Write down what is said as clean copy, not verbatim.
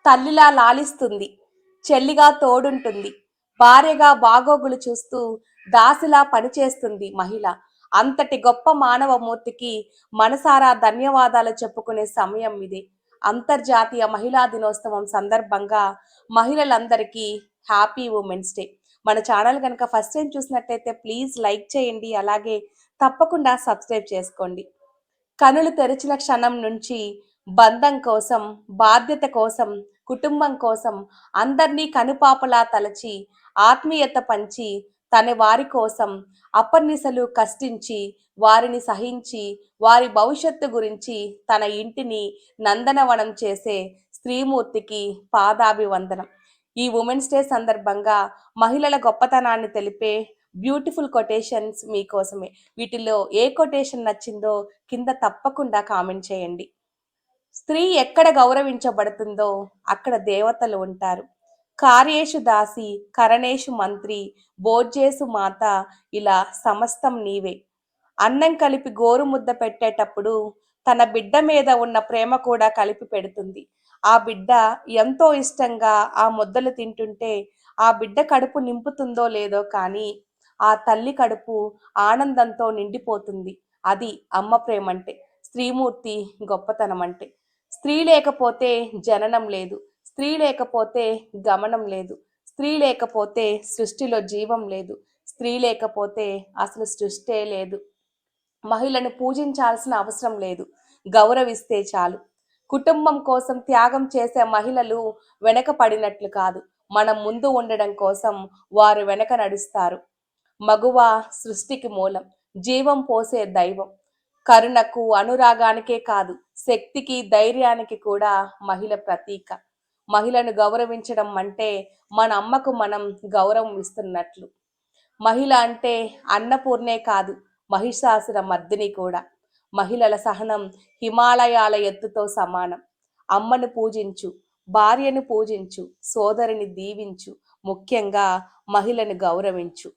తల్లిలా లాలిస్తుంది, చెల్లిగా తోడుంటుంది, భార్యగా బాగోగులు చూస్తూ దాసిలా పనిచేస్తుంది మహిళ. అంతటి గొప్ప మానవమూర్తికి మనసారా ధన్యవాదాలు చెప్పుకునే సమయం ఇది. అంతర్జాతీయ మహిళా దినోత్సవం సందర్భంగా మహిళలందరికీ హ్యాపీ ఉమెన్స్ డే. మన ఛానల్ కనుక ఫస్ట్ టైం చూసినట్టయితే ప్లీజ్ లైక్ చేయండి, అలాగే తప్పకుండా సబ్స్క్రైబ్ చేసుకోండి. కనులు తెరిచిన క్షణం నుంచి బంధం కోసం, బాధ్యత కోసం, కుటుంబం కోసం అందరినీ కనుపాపలా తలచి, ఆత్మీయత పంచి, తన వారి కోసం అపర్నిశలు కష్టించి, వారిని సహించి, వారి భవిష్యత్తు గురించి తన ఇంటిని నందనవనం చేసే స్త్రీమూర్తికి పాదాభివందనం. ఈ ఉమెన్స్ డే సందర్భంగా మహిళల గొప్పతనాన్ని తెలిపే బ్యూటిఫుల్ కొటేషన్స్ మీకోసమే. వీటిలో ఏ కొటేషన్ నచ్చిందో కింద తప్పకుండా కామెంట్ చేయండి. స్త్రీ ఎక్కడ గౌరవించబడుతుందో అక్కడ దేవతలు ఉంటారు. కార్యేషు దాసి, కరణేషు మంత్రి, భోజ్యేసు మాత, ఇలా సమస్తం నీవే. అన్నం కలిపి గోరు ముద్ద పెట్టేటప్పుడు తన బిడ్డ మీద ఉన్న ప్రేమ కూడా కలిపి పెడుతుంది. ఆ బిడ్డ ఎంతో ఇష్టంగా ఆ ముద్దలు తింటుంటే ఆ బిడ్డ కడుపు నింపుతుందో లేదో కానీ ఆ తల్లి కడుపు ఆనందంతో నిండిపోతుంది. అది అమ్మ ప్రేమంటే, స్త్రీమూర్తి గొప్పతనం అంటే. స్త్రీ లేకపోతే జననం లేదు, స్త్రీ లేకపోతే గమనం లేదు, స్త్రీ లేకపోతే సృష్టిలో జీవం లేదు, స్త్రీ లేకపోతే అసలు సృష్టే లేదు. మహిళను పూజించాల్సిన అవసరం లేదు, గౌరవిస్తే చాలు. కుటుంబం కోసం త్యాగం చేసే మహిళలు వెనక పడినట్లు కాదు, మనం ముందు ఉండడం కోసం వారు వెనక నడుస్తారు. మగువ సృష్టికి మూలం, జీవం పోసే దైవం. కరుణకు, అనురాగానికే కాదు, శక్తికి, ధైర్యానికి కూడా మహిళ ప్రతీక. మహిళను గౌరవించడం అంటే మన అమ్మకు మనం గౌరవం ఇస్తున్నట్లు. మహిళ అంటే అన్నపూర్ణే కాదు, మహిషాసుర మర్దిని కూడా. మహిళల సహనం హిమాలయాల ఎత్తుతో సమానం. అమ్మను పూజించు, భార్యను పూజించు, సోదరిని దీవించు, ముఖ్యంగా మహిళను గౌరవించు.